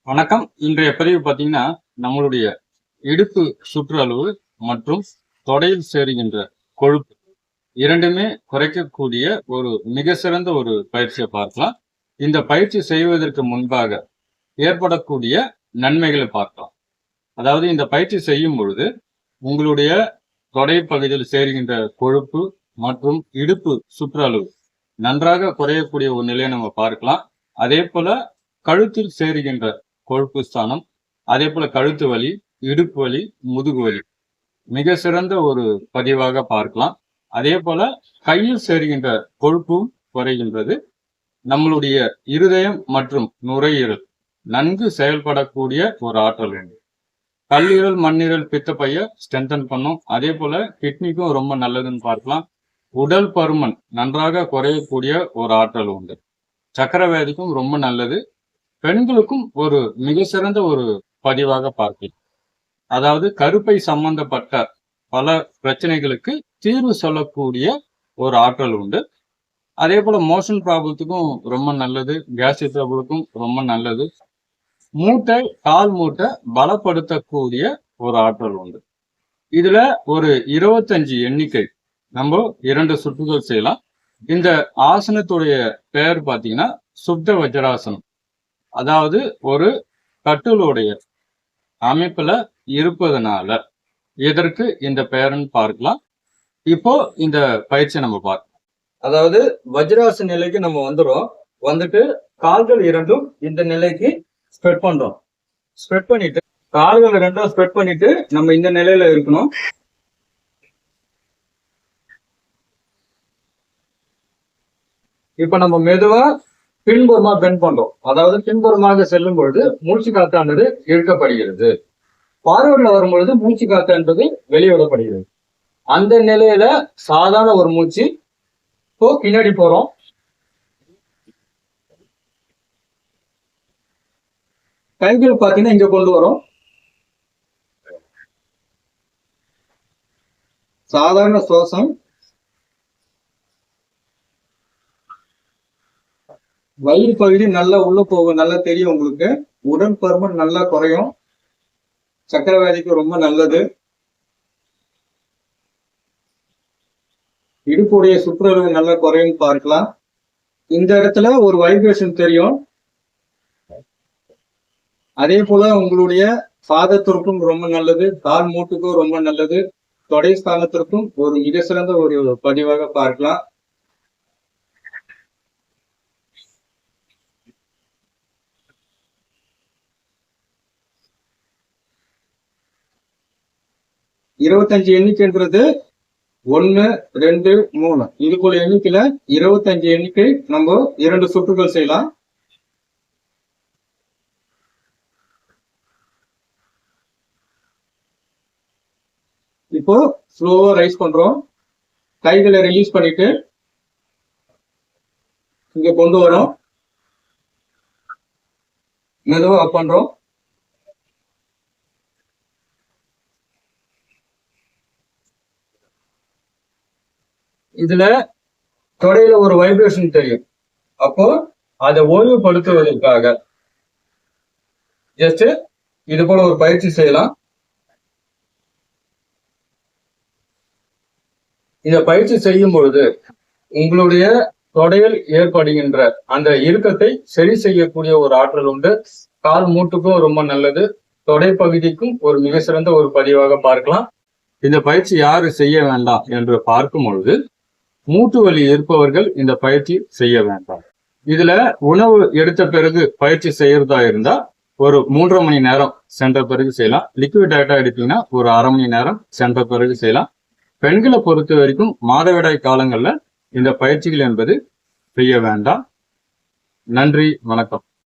வணக்கம். இன்றைய பதிவு பார்த்தீங்கன்னா, நம்மளுடைய இடுப்பு சுற்றளவு மற்றும் தொடையில் சேருகின்ற கொழுப்பு இரண்டுமே குறைக்கக்கூடிய ஒரு மிக சிறந்த ஒரு பயிற்சியை பார்க்கலாம். இந்த பயிற்சி செய்வதற்கு முன்பாக ஏற்படக்கூடிய நன்மைகளை பார்க்கலாம். அதாவது இந்த பயிற்சி செய்யும் பொழுது உங்களுடைய தொடை பகுதியில் சேருகின்ற கொழுப்பு மற்றும் இடுப்பு சுற்றளவு நன்றாக குறையக்கூடிய ஒரு நிலையை நம்ம பார்க்கலாம். அதே போல கழுத்தில் சேருகின்ற கொழுப்பு ஸ்தானம், அதே போல கழுத்து வலி, இடுப்பு வலி, முதுகு வலி மிக சிறந்த ஒரு பதிவாக பார்க்கலாம். அதே போல கையில் சேருகின்ற கொழுப்பும் குறைகின்றது. நம்மளுடைய இருதயம் மற்றும் நுரையீரல் நன்கு செயல்படக்கூடிய ஒரு ஆற்றல் வேண்டும். கல்லீரல், மண்ணீரல், பித்தப்பைய ஸ்ட்ரென்தன் பண்ணும். அதே போல கிட்னிக்கும் ரொம்ப நல்லதுன்னு பார்க்கலாம். உடல் பருமன் நன்றாக குறையக்கூடிய ஒரு ஆற்றல் உண்டு. சக்கரவியாதிக்கும் ரொம்ப நல்லது. பெண்களுக்கும் ஒரு மிக சிறந்த ஒரு பதிவாக பார்க்கலாம். அதாவது கருப்பை சம்பந்தப்பட்ட பல பிரச்சனைகளுக்கு தீர்வு சொல்லக்கூடிய ஒரு ஆற்றல் உண்டு. அதே போல மோஷன் ப்ராப்ளத்துக்கும் ரொம்ப நல்லது. கேஸ்ட்ரிக் ட்ரபிளுக்கும் ரொம்ப நல்லது. மூட்டை, கால் மூட்டை பலப்படுத்தக்கூடிய ஒரு ஆற்றல் உண்டு. இதுல ஒரு 25 எண்ணிக்கை நம்ம 2 சுற்றுகள் செய்யலாம். இந்த ஆசனத்துடைய பெயர் பார்த்தீங்கன்னா சுப்த வஜ்ராசனம். அதாவது ஒரு கட்டிலுடைய அமைப்புல இருப்பதனால இதற்கு இந்த பெயர்னு பார்க்கலாம். இப்போ இந்த பயிற்சியை நம்ம பார்க்கலாம். அதாவது வஜ்ராசன நிலைக்கு நம்ம வந்துட்டு கால்கள் இரண்டும் இந்த நிலைக்கு ஸ்ப்ரெட் பண்றோம். ஸ்ப்ரெட் பண்ணிட்டு கால்கள் ரெண்டும் ஸ்ப்ரெட் பண்ணிட்டு நம்ம இந்த நிலையில இருக்கணும். இப்ப நம்ம மெதுவா பின்புறமா பெண்ட் பண்றோம். அதாவது பின்புறமாக செல்லும் பொழுது மூச்சு காத்தானது இழுக்கப்படுகிறது. பார்வர்ட்ல வரும் பொழுது மூச்சு காத்தான்றது வெளியிடப்படுகிறது. அந்த நிலையில சாதாரண ஒரு மூச்சு. இப்போ பின்னாடி போறோம். கைகள் பார்த்தீங்கன்னா இங்க கொண்டு வரோம். சாதாரண சுவாசம். வயிறு பகுதி நல்லா உள்ள போகும். நல்லா தெரியும் உங்களுக்கு. உடல் பருமன் நல்லா குறையும். சக்கரவியாதிக்கு ரொம்ப நல்லது. இடுப்புடைய சுற்றளவு நல்லா குறையும் பார்க்கலாம். இந்த இடத்துல ஒரு வைப்ரேஷன் தெரியும். அதே போல உங்களுடைய பாதத்திற்கும் ரொம்ப நல்லது. கால் மூட்டுக்கும் ரொம்ப நல்லது. தொடை ஸ்தானத்திற்கும் ஒரு மிக சிறந்த ஒரு பதிவாக பார்க்கலாம். இருபத்தஞ்சு எண்ணிக்கைன்றது 1, 2, 3 இது போல எண்ணிக்கையில 25 எண்ணிக்கை நம்ம 2 சுற்றுகள் செய்யலாம். இப்போ ஸ்லோவா ரைஸ் பண்றோம். கைகளை ரிலீஸ் பண்ணிட்டு இங்க கொண்டு வரோம். மெதுவா அப் பண்றோம். இதுல தொடையில ஒரு வைப்ரேஷன் தெரியும். அப்போ அதை ஓய்வுபடுத்துவதற்காக ஜஸ்ட் இது போல ஒரு பயிற்சி செய்யலாம். இந்த பயிற்சி செய்யும் பொழுது உங்களுடைய தொடையில் ஏற்படுகின்ற அந்த இறுக்கத்தை சரி செய்யக்கூடிய ஒரு ஆற்றல் உண்டு. கால் மூட்டுக்கும் ரொம்ப நல்லது. தொடை பகுதிக்கும் ஒரு மிக சிறந்த ஒரு பதிவாக பார்க்கலாம். இந்த பயிற்சி யாரு செய்ய வேண்டாம் என்று பார்க்கும் பொழுது மூட்டு வலி இருப்பவர்கள் இந்த பயிற்சி செய்ய வேண்டாம். இதுல உணவு எடுத்த பிறகு பயிற்சி செய்யறதா இருந்தா ஒரு 3.5 மணி நேரம் சென்ற பிறகு செய்யலாம். லிக்விட் டயட்டா எடுத்தீங்கன்னா ஒரு 1/2 மணி நேரம் சென்ற பிறகு செய்யலாம். பெண்களை பொறுத்த வரைக்கும் மாதவிடாய் காலங்கள்ல இந்த பயிற்சிகள் என்பது செய்ய வேண்டாம். நன்றி, வணக்கம்.